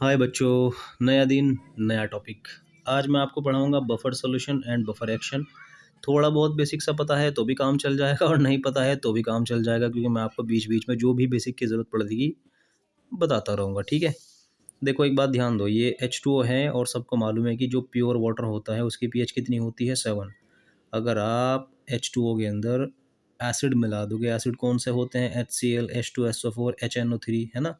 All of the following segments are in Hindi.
हाय बच्चों, नया दिन नया टॉपिक। आज मैं आपको पढ़ाऊंगा buffer solution and buffer action. थोड़ा बहुत बेसिक सा पता है तो भी काम चल जाएगा और नहीं पता है तो भी काम चल जाएगा, क्योंकि मैं आपको बीच बीच में जो भी बेसिक की ज़रूरत पड़ेगी बताता रहूँगा। ठीक है। देखो, एक बात ध्यान दो, ये H2O है और सबको मालूम है कि जो प्योर वाटर होता है उसकी पीएच कितनी होती है, 7। अगर आप H2O के अंदर एसिड मिला दोगे, एसिड कौन से होते हैं, HCl, H2SO4, HNO3, है ना।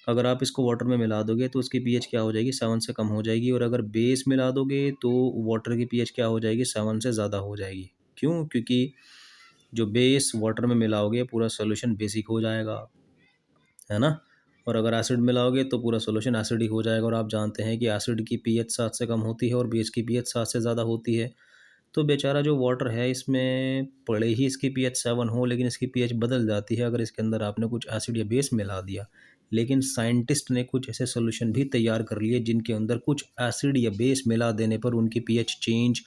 अगर आप इसको वाटर में मिला दोगे तो उसकी पीएच क्या हो जाएगी, 7 से कम हो जाएगी। और अगर बेस मिला दोगे तो वाटर की पीएच क्या हो जाएगी, 7 से ज़्यादा हो जाएगी। क्यों? क्योंकि जो बेस वाटर में मिलाओगे पूरा सोल्यूशन बेसिक हो जाएगा, है ना। और अगर एसिड मिलाओगे तो पूरा सोल्यूशन एसिडिक हो जाएगा। और आप जानते हैं कि एसिड की पीएच 7 से कम होती है और बेस की पीएच 7 से ज़्यादा होती है। तो बेचारा जो वाटर है, इसमें पड़े ही इसकी पीएच 7 हो, लेकिन इसकी पीएच बदल जाती है अगर इसके अंदर आपने कुछ एसिड या बेस मिला दिया। लेकिन साइंटिस्ट ने कुछ ऐसे सोल्यूशन भी तैयार कर लिए जिनके अंदर कुछ एसिड या बेस मिला देने पर उनकी पीएच चेंज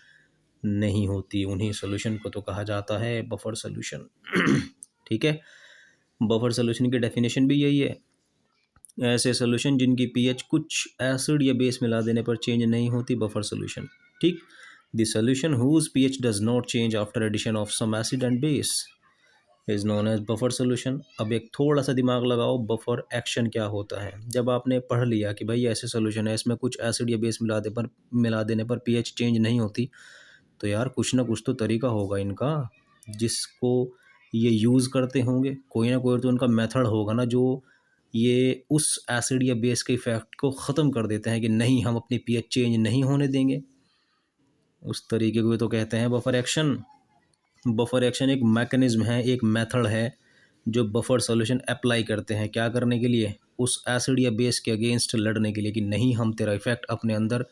नहीं होती। उन्हीं सोल्यूशन को तो कहा जाता है बफर सोल्यूशन। ठीक है। बफर सोल्यूशन की डेफिनेशन भी यही है, ऐसे सोल्यूशन जिनकी पीएच कुछ एसिड या बेस मिला देने पर चेंज नहीं होती, बफर सोल्यूशन। ठीक। The solution whose pH does not change after addition of some acid and base is known as buffer solution. अब एक थोड़ा सा दिमाग लगाओ, बफर एक्शन क्या होता है। जब आपने पढ़ लिया कि भाई ऐसे सोल्यूशन है, इसमें कुछ एसिड या बेस मिला देने पर पीएच चेंज नहीं होती, तो यार कुछ ना कुछ तो तरीका होगा इनका जिसको ये यूज़ करते होंगे। कोई ना कोई तो उनका मेथड होगा ना, जो ये उस एसिड या बेस के इफेक्ट को ख़त्म कर देते हैं कि नहीं, हम अपनी पीएच चेंज नहीं होने देंगे। उस तरीके को तो कहते हैं बफर एक्शन। बफर एक्शन एक मैकेनिज्म है, एक मेथड है जो बफर सॉल्यूशन अप्लाई करते हैं। क्या करने के लिए? उस एसिड या बेस के अगेंस्ट लड़ने के लिए कि नहीं, हम तेरा इफेक्ट अपने अंदर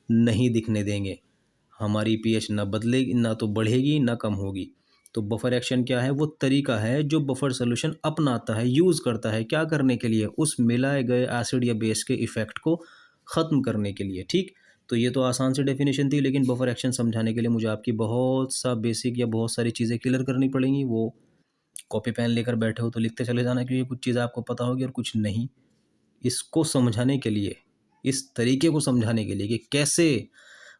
नहीं दिखने देंगे। हमारी पीएच ना बदलेगी, ना तो बढ़ेगी ना कम होगी। तो बफर एक्शन क्या है? वो तरीका है जो बफर सॉल्यूशन अपनाता है, यूज़ करता है। क्या करने के लिए? उस मिलाए गए एसिड या बेस के इफेक्ट को ख़त्म करने के लिए। ठीक। तो ये तो आसान सी डेफिनेशन थी, लेकिन बफर एक्शन समझाने के लिए मुझे आपकी बहुत सा बेसिक या बहुत सारी चीज़ें क्लियर करनी पड़ेंगी। वो कॉपी पेन लेकर बैठे हो तो लिखते चले जाना, क्योंकि कुछ चीज़ें आपको पता होगी और कुछ नहीं। इसको समझाने के लिए, इस तरीके को समझाने के लिए कि कैसे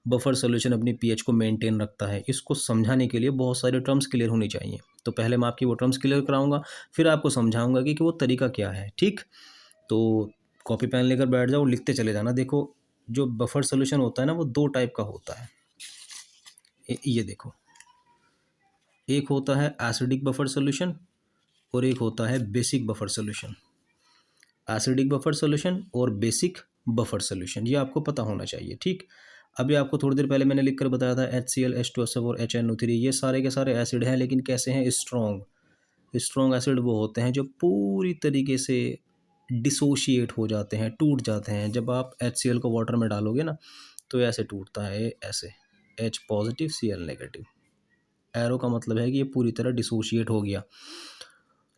बफर सॉल्यूशन अपनी पीएच को मेंटेन रखता है, इसको समझाने के लिए बहुत सारे टर्म्स क्लियर होनी चाहिए। तो पहले मैं आपकी वो टर्म्स क्लियर कराऊंगा, फिर आपको समझाऊंगा कि वो तरीका क्या है। ठीक। तो कॉपी पेन लेकर बैठ जाओ, लिखते चले जाना। देखो, जो बफर सॉल्यूशन होता है ना, वो दो टाइप का होता है। ये देखो, एक होता है एसिडिक बफर सॉल्यूशन और एक होता है basic buffer solution. Acidic buffer solution और बेसिक बफर सॉल्यूशन, ये आपको पता होना चाहिए। ठीक। अभी आपको थोड़ी देर पहले मैंने लिख कर बताया था HCl, H2SO4, HNO3, ये सारे के सारे एसिड हैं, लेकिन कैसे हैं? स्ट्रॉन्ग। स्ट्रॉन्ग एसिड वो होते हैं जो पूरी तरीके से डिसोशिएट हो जाते हैं, टूट जाते हैं। जब आप HCl को वाटर में डालोगे ना, तो ऐसे टूटता है, ऐसे H positive Cl negative. Arrow का मतलब है कि ये पूरी तरह डिसोशिएट हो गया।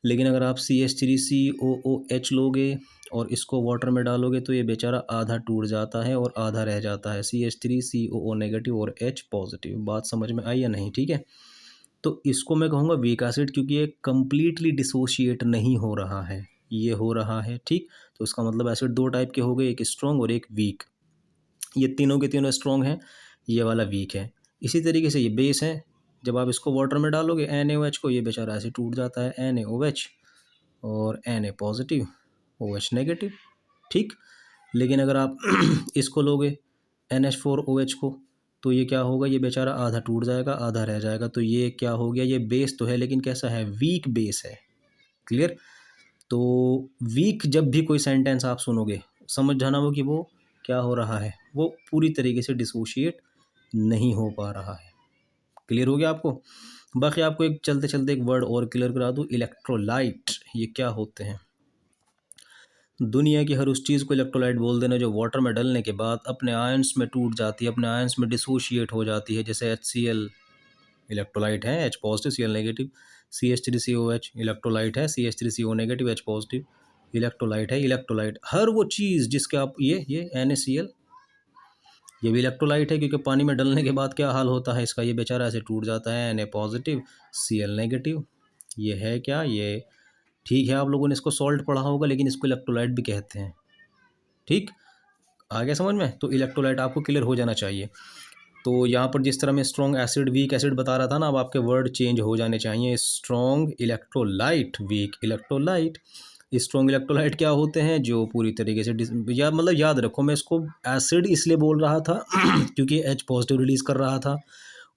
लेकिन अगर आप CH3COOH लोगे और इसको वाटर में डालोगे तो ये बेचारा आधा टूट जाता है और आधा रह जाता है, CH3COO नेगेटिव और H पॉजिटिव। बात समझ में आई या नहीं? ठीक है। तो इसको मैं कहूँगा वीक एसिड, क्योंकि ये कम्प्लीटली डिसोशिएट नहीं हो रहा है, ये हो रहा है। ठीक। तो इसका मतलब एसिड दो टाइप के हो गए, एक स्ट्रॉन्ग और एक वीक। ये तीनों के तीनों स्ट्रॉन्ग हैं, ये वाला वीक है। इसी तरीके से ये बेस है, जब आप इसको वाटर में डालोगे NaOH को, ये बेचारा ऐसे टूट जाता है, NaOH और Na पॉजिटिव, OH नेगेटिव। ठीक। लेकिन अगर आप इसको लोगे NH4OH को, तो ये क्या होगा? ये बेचारा आधा टूट जाएगा, आधा रह जाएगा। तो ये क्या हो गया? ये बेस तो है, लेकिन कैसा है? वीक बेस है। क्लियर? तो वीक जब भी कोई सेंटेंस आप सुनोगे, समझ जाना वो कि वो क्या हो रहा है, वो पूरी तरीके से डिसोशिएट नहीं हो पा रहा है। क्लियर हो गया आपको? बाकी आपको एक चलते चलते एक वर्ड और क्लियर करा दूँ, इलेक्ट्रोलाइट। ये क्या होते हैं? दुनिया की हर उस चीज़ को इलेक्ट्रोलाइट बोल देना जो वाटर में डलने के बाद अपने आयंस में टूट जाती है, अपने आयंस में डिसोशिएट हो जाती है। जैसे HCl इलेक्ट्रोलाइट है, H positive Cl negative. CH3COH electrolyte है, CH3CO negative H positive. Electrolyte है, इलेक्ट्रोलाइट हर वो चीज़ जिसके आप ये NaCl, ये भी इलेक्ट्रोलाइट है, क्योंकि पानी में डलने के बाद क्या हाल होता है इसका? ये बेचारा ऐसे टूट जाता है, Na पॉजिटिव Cl नेगेटिव। ये है क्या? ये ठीक है, आप लोगों ने इसको सॉल्ट पढ़ा होगा, लेकिन इसको इलेक्ट्रोलाइट भी कहते हैं। ठीक। आ गया समझ में? तो इलेक्ट्रोलाइट आपको क्लियर हो जाना चाहिए। तो यहाँ पर जिस तरह मैं स्ट्रॉन्ग एसिड वीक एसिड बता रहा था ना, अब आपके वर्ड चेंज हो जाने चाहिए। Strong electrolyte, weak electrolyte. Strong electrolyte क्या होते हैं? जो पूरी तरीके से या मतलब याद रखो, मैं इसको एसिड इसलिए बोल रहा था क्योंकि एच पॉजिटिव रिलीज कर रहा था,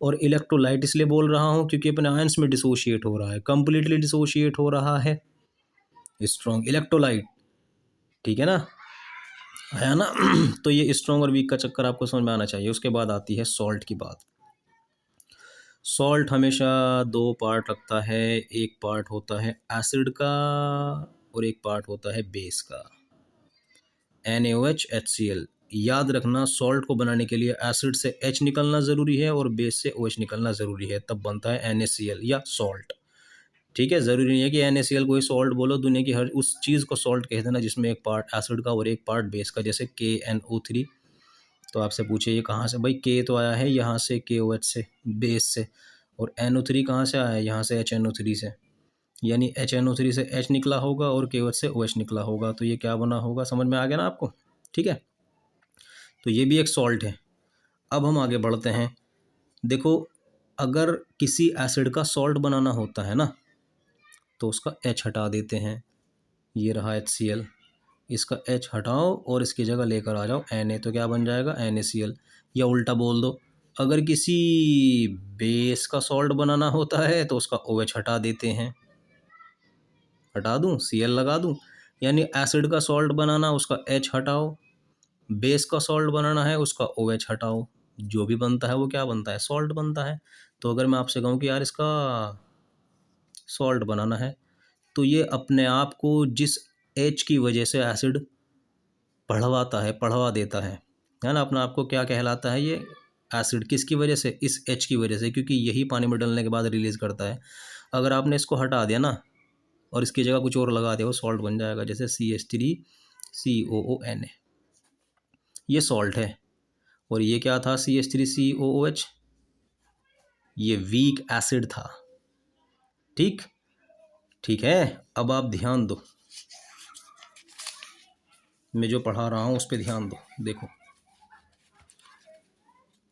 और इलेक्ट्रोलाइट इसलिए बोल रहा हूँ क्योंकि अपने आयंस में डिसोशिएट हो रहा है, कंप्लीटली डिसोशिएट हो रहा है स्ट्रॉन्ग इलेक्ट्रोलाइट। ठीक है ना, है ना? तो ये स्ट्रॉन्ग और वीक का चक्कर आपको समझ में आना चाहिए। उसके बाद आती है सॉल्ट की बात। सॉल्ट हमेशा दो पार्ट रखता है, एक पार्ट होता है एसिड का और एक पार्ट होता है बेस का, NaOH HCl। याद रखना, सॉल्ट को बनाने के लिए एसिड से H निकलना ज़रूरी है और बेस से OH निकलना ज़रूरी है, तब बनता है NaCl या सॉल्ट। ठीक है, ज़रूरी नहीं है कि NaCl को ही सॉल्ट बोलो, दुनिया की हर उस चीज़ को सॉल्ट कह देना जिसमें एक पार्ट एसिड का और एक पार्ट बेस का, जैसे KNO3। तो आपसे पूछे ये कहाँ से? भाई K तो आया है यहाँ से, KOH से, बेस से, और NO3 कहाँ से आया है? यहाँ से HNO3 से, यानी HNO3 से H निकला होगा और KOH से OH निकला होगा, तो ये क्या बना होगा? समझ में आ गया ना आपको? ठीक है, तो ये भी एक सॉल्ट है। अब हम आगे बढ़ते हैं। देखो, अगर किसी एसिड का सॉल्ट बनाना होता है ना, तो उसका H हटा देते हैं। ये रहा HCl, इसका H हटाओ और इसकी जगह लेकर आ जाओ Na, तो क्या बन जाएगा? NaCl। या उल्टा बोल दो, अगर किसी बेस का सॉल्ट बनाना होता है तो उसका OH हटा देते हैं। हटा दूं, Cl लगा दूं, यानी एसिड का सॉल्ट बनाना, उसका H हटाओ, बेस का सॉल्ट बनाना है, उसका OH हटाओ, जो भी बनता है वो क्या बनता है? सॉल्ट बनता है। तो अगर मैं आपसे कहूँ कि यार इसका सॉल्ट बनाना है, तो ये अपने आप को जिस H की वजह से एसिड बढ़वाता है, बढ़वा देता है ना, अपने आप को क्या कहलाता है ये एसिड? किसकी वजह से? इस H की वजह से, क्योंकि यही पानी में डलने के बाद रिलीज़ करता है। अगर आपने इसको हटा दिया ना और इसकी जगह कुछ और लगा दिया, वो सॉल्ट बन जाएगा, जैसे CH3COONA, ये सॉल्ट है। और ये क्या था? CH3COOH, ये वीक एसिड था। ठीक, ठीक है। अब आप ध्यान दो, मैं जो पढ़ा रहा हूँ उस पर ध्यान दो। देखो,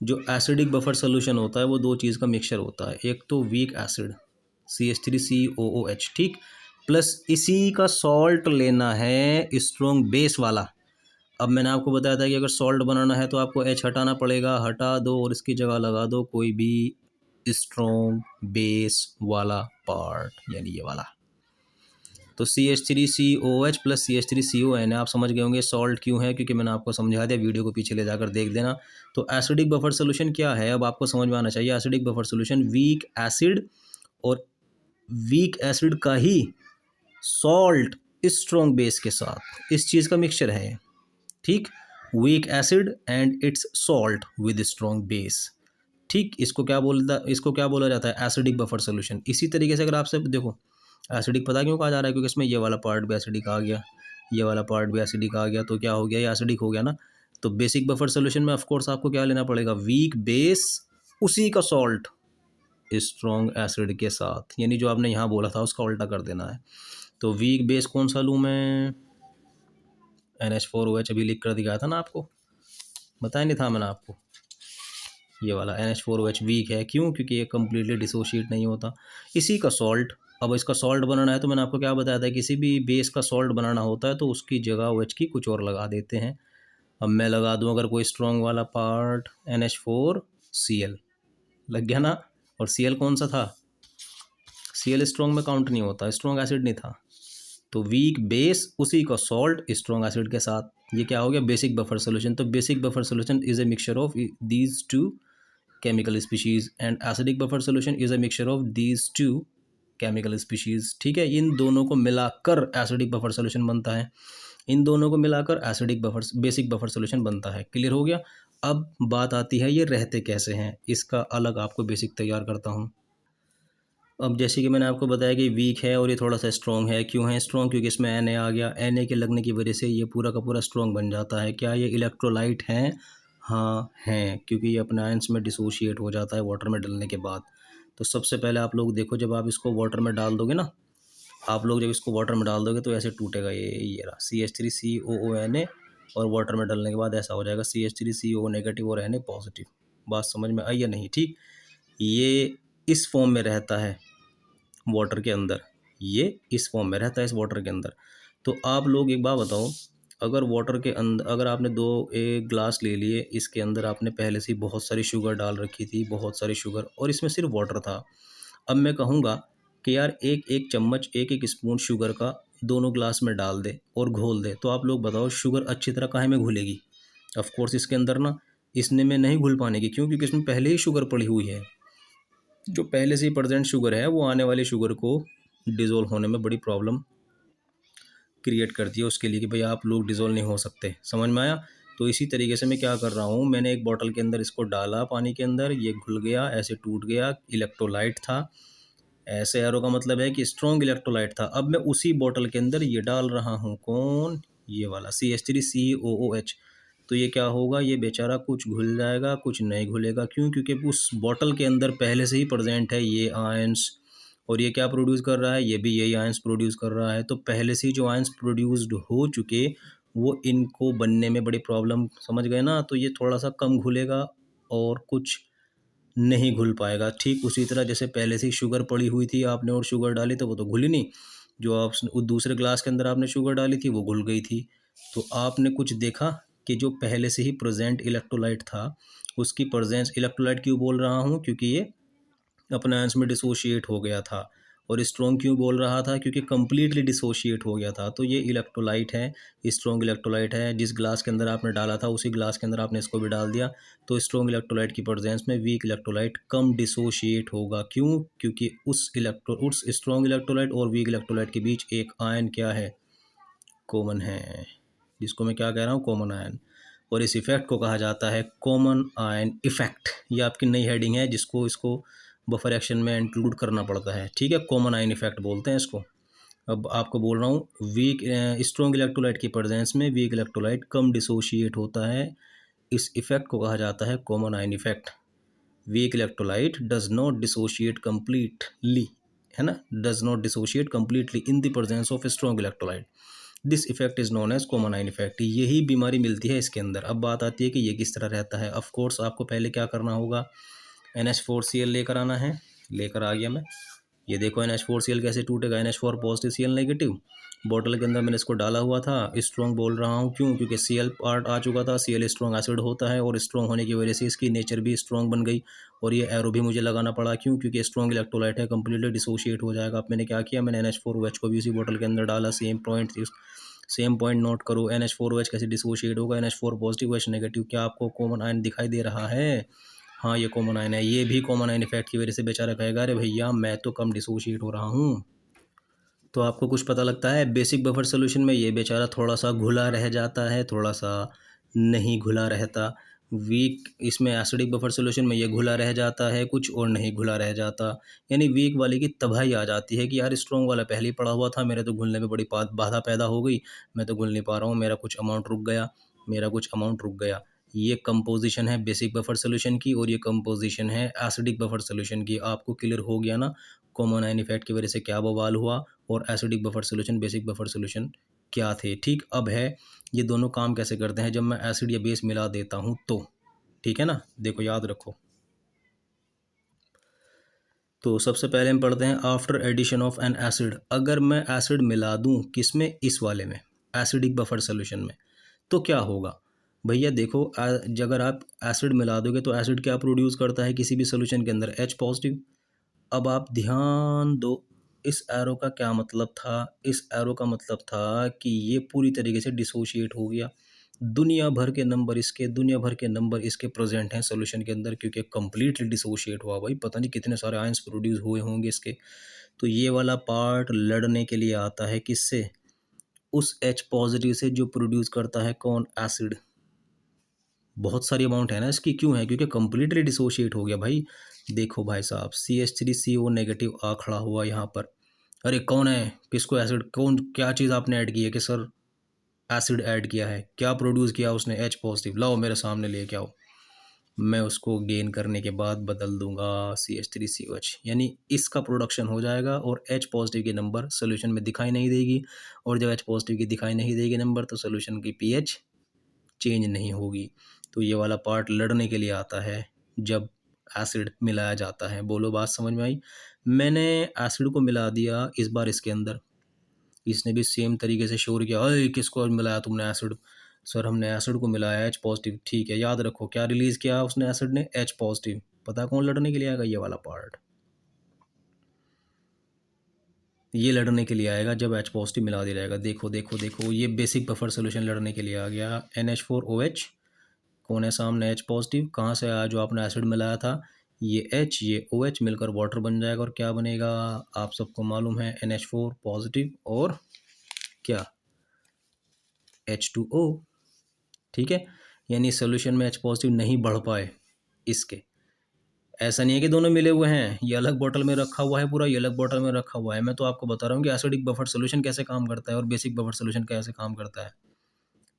जो एसिडिक बफर सोल्यूशन होता है वो दो चीज़ का मिक्सचर होता है। एक तो वीक एसिड CH3COOH, ठीक, प्लस इसी का सॉल्ट लेना है स्ट्रॉन्ग बेस वाला। अब मैंने आपको बताया था कि अगर सॉल्ट बनाना है तो आपको H हटाना पड़ेगा, हटा दो और इसकी जगह लगा दो कोई भी स्ट्रॉन्ग बेस वाला पार्ट, यानी ये वाला। तो CH3COH प्लस CH3CON, आप समझ गए होंगे सॉल्ट क्यों है, क्योंकि मैंने आपको समझा दिया, वीडियो को पीछे ले जाकर देख देना। तो एसिडिक बफर सोल्यूशन क्या है, अब आपको समझ में आना चाहिए। Acidic buffer solution weak acid और वीक एसिड का ही सॉल्ट स्ट्रॉन्ग बेस के साथ, इस चीज़ का मिक्सचर है। ठीक, weak acid and it's salt with strong base. ठीक, इसको क्या बोला जाता है? Acidic buffer solution. इसी तरीके से अगर आपसे देखो, एसिडिक पता क्यों कहा जा रहा है? क्योंकि इसमें ये वाला पार्ट भी एसिडिक आ गया, ये वाला पार्ट भी एसिडिक आ गया, तो क्या हो गया? ये एसिडिक हो गया ना। तो बेसिक बफर सोल्यूशन में ऑफकोर्स आपको क्या लेना पड़ेगा? वीक बेस, उसी का सॉल्ट स्ट्रॉन्ग एसिड के साथ, यानी जो आपने यहाँ बोला था उसका उल्टा कर देना है। तो वीक बेस कौन सा लूँ मैं? NH4OH अभी लिख कर दिखाया था ना आपको, बताया नहीं था मैंने आपको? ये वाला NH4OH वीक है, क्यों? क्योंकि ये कम्प्लीटली डिसोशिएट नहीं होता, इसी का सॉल्ट। अब इसका सॉल्ट बनाना है तो मैंने आपको क्या बताया था, किसी भी बेस का सॉल्ट बनाना होता है तो उसकी जगह OH की कुछ और लगा देते हैं। अब मैं लगा दूं अगर कोई स्ट्रॉन्ग वाला पार्ट, NH4Cl लग गया ना। और Cl कौन सा था? Cl स्ट्रॉन्ग में काउंट नहीं होता, स्ट्रॉन्ग एसिड नहीं था। तो वीक बेस, उसी का सॉल्ट स्ट्रॉन्ग एसिड के साथ, ये क्या हो गया? Basic buffer solution. तो basic buffer solution is a mixture of these two chemical species and acidic buffer solution is a mixture of these two chemical species. ठीक है, इन दोनों को मिलाकर एसिडिक बफर सोल्यूशन बनता है, इन दोनों को मिलाकर acidic buffer basic buffer solution बनता है। क्लियर हो गया? अब बात आती है ये रहते कैसे हैं, इसका अलग आपको बेसिक तैयार करता हूँ। अब जैसे कि मैंने आपको बताया कि वीक है और ये थोड़ा सा स्ट्रॉन्ग है। क्यों है स्ट्रॉन्ग? क्योंकि इसमें Na आ गया, Na के लगने की वजह से ये पूरा का पूरा स्ट्रॉन्ग बन जाता है। क्या ये इलेक्ट्रोलाइट हैं? हाँ हैं, क्योंकि ये अपने आयंस में डिसोशिएट हो जाता है वाटर में डलने के बाद। तो सबसे पहले आप लोग देखो, जब आप इसको वाटर में डाल दोगे ना, आप लोग जब इसको वाटर में डाल दोगे तो ऐसे टूटेगा, ये रहा CH3COONA और वाटर में डालने के बाद ऐसा हो जाएगा CH3CO नेगेटिव और Na पॉजिटिव। बात समझ में आई या नहीं? ठीक, ये इस फॉर्म में रहता है वाटर के अंदर, ये इस फॉर्म में रहता है इस वाटर के अंदर। तो आप लोग एक बात बताओ, अगर वाटर के अंदर अगर आपने दो एक ग्लास ले लिए, इसके अंदर आपने पहले से ही बहुत सारी शुगर डाल रखी थी, बहुत सारी शुगर, और इसमें सिर्फ वाटर था। अब मैं कहूँगा कि यार एक एक चम्मच एक एक स्पून शुगर का दोनों ग्लास में डाल दे और घोल दे, तो आप लोग बताओ शुगर अच्छी तरह काहे में घुलेगी? ऑफ कोर्स इसके अंदर ना इसने में नहीं घुल पाने की, क्यों? क्योंकि इसमें पहले ही शुगर पड़ी हुई है। जो पहले से ही प्रेजेंट शुगर है वो आने वाली शुगर को डिज़ोल्व होने में बड़ी प्रॉब्लम क्रिएट करती है उसके लिए, कि भाई आप लोग डिज़ोल्व नहीं हो सकते। समझ में आया? तो इसी तरीके से मैं क्या कर रहा हूँ, मैंने एक बॉटल के अंदर इसको डाला पानी के अंदर, ये घुल गया, ऐसे टूट गया, इलेक्ट्रोलाइट था। ऐसे एरो का मतलब है कि स्ट्रॉन्ग इलेक्ट्रोलाइट था। अब मैं उसी बॉटल के अंदर ये डाल रहा हूँ, कौन? ये वाला CH3COOH। तो ये क्या होगा, ये बेचारा कुछ घुल जाएगा, कुछ नहीं घुलेगा। क्यों? क्योंकि उस बॉटल के अंदर पहले से ही प्रेजेंट है ये आयंस, और ये क्या प्रोड्यूस कर रहा है, ये भी यही आयंस प्रोड्यूस कर रहा है। तो पहले से ही जो आयंस प्रोड्यूस्ड हो चुके, वो इनको बनने में बड़ी प्रॉब्लम, समझ गए ना? तो ये थोड़ा सा कम घुलेगा और कुछ नहीं घुल पाएगा। ठीक उसी तरह जैसे पहले से ही शुगर पड़ी हुई थी आपने और शुगर डाली तो वो तो घुली नहीं, जो आप दूसरे ग्लास के अंदर आपने शुगर डाली थी वो घुल गई थी। तो आपने कुछ देखा कि जो पहले से ही प्रेजेंट इलेक्ट्रोलाइट था, उसकी प्रेजेंस, इलेक्ट्रोलाइट क्यों बोल रहा हूँ, क्योंकि ये अपने आयंस में डिसोशिएट हो गया था। और स्ट्रॉन्ग क्यों बोल रहा था, क्योंकि कंप्लीटली डिसोशिएट हो गया था। तो ये इलेक्ट्रोलाइट है, स्ट्रॉन्ग इलेक्ट्रोलाइट है। जिस ग्लास के अंदर आपने डाला था उसी ग्लास के अंदर आपने इसको भी डाल दिया, तो स्ट्रॉन्ग इलेक्ट्रोलाइट की प्रेजेंस में वीक इलेक्ट्रोलाइट कम डिसोशिएट होगा। क्यों? क्योंकि उस स्ट्रॉन्ग इलेक्ट्रोलाइट और वीक इलेक्ट्रोलाइट के बीच एक आयन क्या है, कॉमन है, जिसको मैं क्या कह रहा हूँ, कॉमन आयन। और इस इफेक्ट को कहा जाता है कॉमन आयन इफेक्ट। ये आपकी नई हेडिंग है, जिसको इसको बफर एक्शन में इंक्लूड करना पड़ता है। ठीक है, कॉमन आयन इफेक्ट बोलते हैं इसको। अब आपको बोल रहा हूँ, वीक स्ट्रॉन्ग इलेक्ट्रोलाइट की प्रेजेंस में वीक इलेक्ट्रोलाइट कम डिसोशिएट होता है। इस इफेक्ट को कहा जाता है common ion effect. Weak electrolyte does not dissociate completely, है ना, does not dissociate completely in the presence of strong electrolyte. This effect is known as common ion effect. यही बीमारी मिलती है इसके अंदर। अब बात आती है कि ये किस तरह रहता है। ऑफ कोर्स आपको पहले क्या करना होगा, NH4Cl लेकर आना है। लेकर आ गया मैं। ये देखो NH4Cl कैसे टूटेगा, NH4 positive Cl negative. Bottle के अंदर मैंने इसको डाला हुआ था। स्ट्रॉन्ग बोल रहा हूँ क्यों, क्योंकि Cl पार्ट आ चुका था। Cl स्ट्रॉन्ग एसिड होता है और स्ट्रॉन्ग होने की वजह से इसकी नेचर भी स्ट्रॉन्ग बन गई। और ये एरो भी मुझे लगाना पड़ा, क्यों? क्योंकि स्ट्रॉन्ग इलेक्ट्रोलाइट है, कंप्लीटली डिसोशिएट हो जाएगा। अब मैंने क्या किया, मैंने NH4OH को भी उसी बॉटल के अंदर डाला। सेम पॉइंट नोट करो। NH4OH कैसे डिसोशिएट होगा, NH4 पॉजिटिव OH नेगेटिव। क्या आपको कॉमन आयन दिखाई दे रहा है? हाँ, ये कॉमन आयन है। ये भी कॉमन आयन इफेक्ट की वजह से बेचारा कहेगा अरे भैया मैं तो कम डिसोशिएट हो रहा हूँ। तो आपको कुछ पता लगता है, बेसिक बफर सोल्यूशन में ये बेचारा थोड़ा सा घुला रह जाता है, थोड़ा सा नहीं घुला रहता। वीक इसमें एसिडिक बफर सोल्यूशन में ये घुला रह जाता है कुछ और नहीं घुला रह जाता। यानी वीक वाले की तबाही आ जाती है कि यार स्ट्रॉन्ग वाला पहले ही पड़ा हुआ था, मेरे तो घुलने में बड़ी बाधा पैदा हो गई, मैं तो घुल नहीं पा रहा हूँ, मेरा कुछ अमाउंट रुक गया, मेरा कुछ अमाउंट रुक गया। ये कंपोजिशन है बेसिक बफर सोल्यूशन की, और ये कंपोजिशन है एसिडिक बफर सोल्यूशन की। आपको क्लियर हो गया ना कॉमन आयन इफेक्ट की वजह से क्या बवाल हुआ, और acidic buffer solution basic buffer solution क्या थे। ठीक, अब है ये दोनों काम कैसे करते हैं जब मैं एसिड या बेस मिला देता हूँ तो। ठीक है ना, देखो याद रखो। तो सबसे पहले हम पढ़ते हैं after addition of an acid. अगर मैं एसिड मिला दूं किसमें, इस वाले में, एसिडिक बफर सोल्यूशन में, तो क्या होगा भैया? देखो अगर आप एसिड मिला दोगे तो एसिड क्या प्रोड्यूस करता है किसी भी सोल्यूशन के अंदर, H पॉजिटिव। अब आप ध्यान दो, इस एरो का क्या मतलब था? इस एरो का मतलब था कि ये पूरी तरीके से डिसोशिएट हो गया। दुनिया भर के नंबर इसके प्रेजेंट हैं सॉल्यूशन के अंदर, क्योंकि कंप्लीटली डिसोशिएट हुआ भाई। पता नहीं कितने सारे आयंस प्रोड्यूस हुए होंगे इसके। तो ये वाला पार्ट लड़ने के लिए आता है किससे? उस H पॉजिटिव से, जो प्रोड्यूस करता है कौन, एसिड। बहुत सारी अमाउंट है ना इसकी। क्यों है? क्योंकि कंप्लीटली डिसोशिएट हो गया भाई। देखो भाई साहब, CH3CO नेगेटिव आ खड़ा हुआ यहाँ पर। अरे कौन है, किसको एसिड, कौन, क्या चीज़ आपने ऐड की है कि सर एसिड ऐड किया है? क्या प्रोड्यूस किया उसने, H पॉजिटिव। लाओ मेरे सामने लेके आओ, मैं उसको गेन करने के बाद बदल दूंगा CH3COH, यानी इसका प्रोडक्शन हो जाएगा और H पॉजिटिव की नंबर सोल्यूशन में दिखाई नहीं देगी। और जब H पॉजिटिव की दिखाई नहीं देगी नंबर, तो सोल्यूशन की pH चेंज नहीं होगी। तो ये वाला पार्ट लड़ने के लिए आता है जब एसिड मिलाया जाता है। बोलो बात समझ में आई? मैंने एसिड को मिला दिया इस बार इसके अंदर, इसने भी सेम तरीके से शोर किया, अरे किसको मिलाया तुमने एसिड? सर हमने एसिड को मिलाया एच पॉजिटिव। ठीक है, याद रखो क्या रिलीज किया उसने एसिड ने? H positive. पता है कौन लड़ने के लिए आएगा? ये वाला पार्ट, ये लड़ने के लिए आएगा जब एच पॉजिटिव मिला दिया जाएगा। देखो देखो देखो, ये बेसिक बफर सोल्यूशन लड़ने के लिए आ गया। NH4OH, कौन है सामने? H positive. कहाँ से आया? जो आपने एसिड मिलाया था, ये H ये OH मिलकर वाटर बन जाएगा और क्या बनेगा आप सबको मालूम है? NH4 पॉजिटिव और क्या? H2O। ठीक है, यानी सोल्यूशन में H पॉजिटिव नहीं बढ़ पाए इसके। ऐसा नहीं है कि दोनों मिले हुए हैं, ये अलग बॉटल में रखा हुआ है पूरा, ये अलग बॉटल में रखा हुआ है। मैं तो आपको बता रहा हूँ कि एसिडिक बफर सोल्यूशन कैसे काम करता है और बेसिक बफर सोल्यूशन कैसे काम करता है।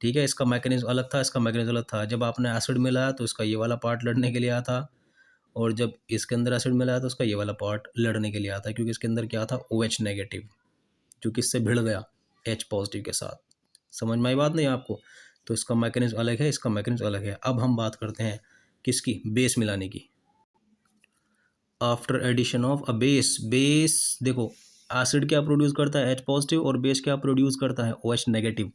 ठीक है, इसका मैकेनिज्म अलग था, इसका मैकेनिज्म अलग था। जब आपने एसिड मिलाया तो इसका ये वाला पार्ट लड़ने के लिए आया था, और जब इसके अंदर एसिड मिलाया तो उसका ये वाला पार्ट लड़ने के लिए आता है, क्योंकि इसके अंदर क्या था? OH नेगेटिव, जो किससे भिड़ गया? H पॉजिटिव के साथ। समझ में आई बात नहीं आपको? तो इसका मैकेनिज्म अलग है, इसका मैकेनिज्म अलग है। अब हम बात करते हैं किसकी? बेस मिलाने की। After addition of a base, base देखो एसिड क्या प्रोड्यूस करता है? H पॉजिटिव, और बेस क्या प्रोड्यूस करता है? OH negative.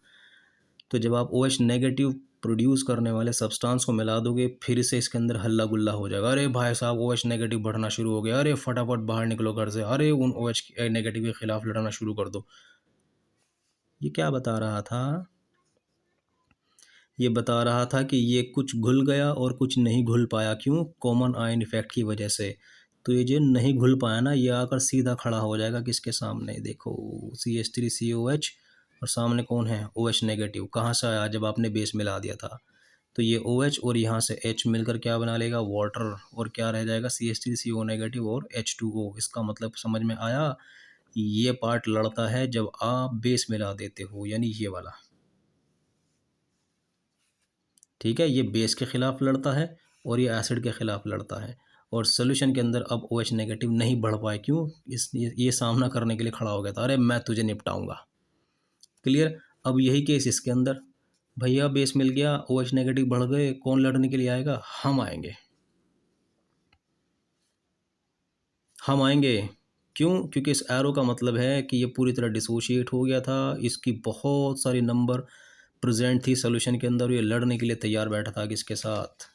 तो जब आप OH नेगेटिव प्रोड्यूस करने वाले सब्सटेंस को मिला दोगे, फिर से इसके अंदर हल्ला गुल्ला हो जाएगा। अरे भाई साहब OH नेगेटिव बढ़ना शुरू हो गया, अरे फटाफट बाहर निकलो घर से, अरे उन OH नेगेटिव के खिलाफ लड़ना शुरू कर दो। ये क्या बता रहा था? ये बता रहा था कि ये कुछ घुल गया और कुछ नहीं घुल पाया। क्यों? कॉमन आयन इफेक्ट की वजह से। तो ये जो नहीं घुल पाया ना, ये आकर सीधा खड़ा हो जाएगा किसके सामने? देखो CH3COH, और सामने कौन है? OH negative. कहाँ से आया? जब आपने बेस मिला दिया था। तो ये OH और यहाँ से H मिलकर क्या बना लेगा? वाटर। और क्या रह जाएगा? CH3CO नेगेटिव और H2O। इसका मतलब समझ में आया? ये पार्ट लड़ता है जब आप बेस मिला देते हो, यानी ये वाला। ठीक है, ये बेस के खिलाफ लड़ता है और ये एसिड के खिलाफ लड़ता है। और सोल्यूशन के अंदर अब OH नेगेटिव नहीं बढ़ पाए। क्यों? ये सामना करने के लिए खड़ा हो गया था, अरे मैं तुझे निपटाऊंगा। क्लियर? अब यही केस इसके अंदर, भैया बेस मिल गया, OH नेगेटिव बढ़ गए, कौन लड़ने के लिए आएगा? हम आएंगे। हम आएंगे। क्यों? क्योंकि इस एरो का मतलब है कि ये पूरी तरह डिसोशिएट हो गया था, इसकी बहुत सारी नंबर प्रेजेंट थी सोल्यूशन के अंदर, ये लड़ने के लिए तैयार बैठा था किसके साथ?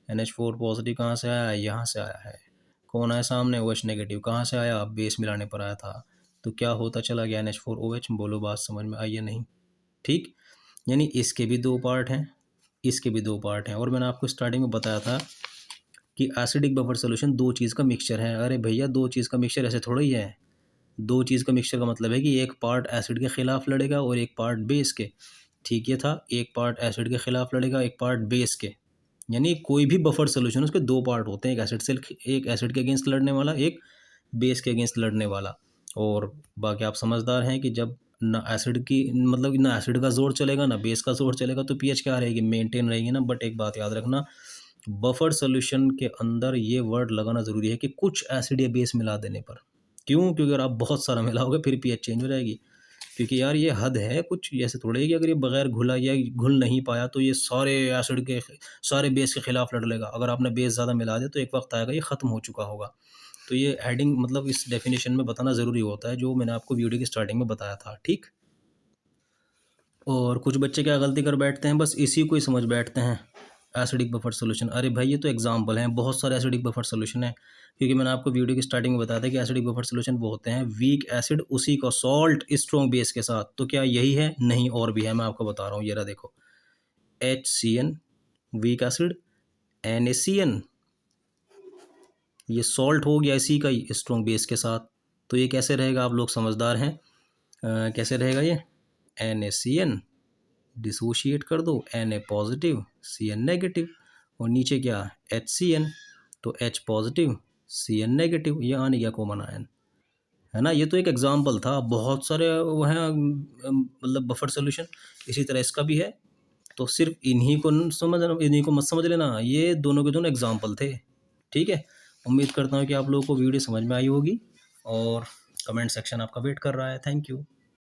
NH4 पॉजिटिव कहाँ से आया? यहाँ से आया है। कौन आया सामने? OH negative. कहाँ से आया? बेस मिलाने पर आया था। तो क्या होता चला गया? NH4OH। बोलो बात समझ में आई या नहीं? ठीक, यानी इसके भी दो पार्ट हैं, इसके भी दो पार्ट हैं। और मैंने आपको स्टार्टिंग में बताया था कि एसिडिक बफर सोल्यूशन दो चीज़ का मिक्सचर है। अरे भैया दो चीज़ का मिक्सचर ऐसे थोड़ा ही है। दो चीज़ का मिक्सचर का मतलब है कि एक पार्ट एसिड के खिलाफ लड़ेगा और एक पार्ट बेस के। ठीक ये था, एक पार्ट एसिड के खिलाफ लड़ेगा, एक पार्ट बेस के। यानी कोई भी बफर सोल्यूशन उसके दो पार्ट होते हैं, एक एसिड के अगेंस्ट लड़ने वाला, एक बेस के अगेंस्ट लड़ने वाला। और बाकी आप समझदार हैं कि जब ना एसिड की मतलब ना एसिड का जोर चलेगा ना बेस का जोर चलेगा, तो पीएच क्या रहेगी? मेंटेन रहेगी ना। बट एक बात याद रखना, बफर सोल्यूशन के अंदर ये वर्ड लगाना ज़रूरी है कि कुछ एसिड या बेस मिला देने पर। क्यों? क्योंकि अगर आप बहुत सारा मिलाओगे फिर पीएच चेंज हो जाएगी। क्योंकि यार ये हद है कुछ, ऐसे थोड़े ही कि अगर ये बगैर घुला या घुल नहीं पाया तो ये सारे एसिड के सारे बेस के खिलाफ लड़ लेगा। अगर आपने बेस ज़्यादा मिला दिया तो एक वक्त आएगा ये ख़त्म हो चुका होगा। तो ये हेडिंग मतलब इस डेफिनेशन में बताना ज़रूरी होता है, जो मैंने आपको वीडियो की स्टार्टिंग में बताया था। ठीक। और कुछ बच्चे क्या गलती कर बैठते हैं, बस इसी को ही समझ बैठते हैं एसिडिक बफर सोल्यूशन। अरे भाई ये तो एग्जाम्पल हैं, बहुत सारे एसिडिक बफर सोल्यूशन है। क्योंकि मैंने आपको वीडियो की स्टार्टिंग में बताया था कि एसिडिक बफर सोल्यूशन वो होते हैं वीक एसिड उसी का सॉल्ट स्ट्रॉन्ग बेस के साथ। तो क्या यही है? नहीं, और भी है, मैं आपको बता रहा हूँ। ये रहा देखो, HCN वीक एसिड, NaCN ये सॉल्ट हो गया इसी का ही स्ट्रॉन्ग बेस के साथ। तो ये कैसे रहेगा? आप लोग समझदार हैं। कैसे रहेगा ये? NaCN डिसोशिएट कर दो, Na पॉजिटिव Cn नेगेटिव, और नीचे क्या? HCN, तो H पॉजिटिव Cn नेगेटिव। ये आने गया कॉमन आयन, है ना। ये तो एक एग्जाम्पल था, बहुत सारे वो हैं मतलब बफर सोल्यूशन। इसी तरह इसका भी है। तो सिर्फ इन्हीं को इन्हीं को मत समझ लेना, ये दोनों के दोनों एग्जाम्पल थे। ठीक है, उम्मीद करता हूँ कि आप लोगों को वीडियो समझ में आई होगी, और कमेंट सेक्शन आपका वेट कर रहा है। Thank you.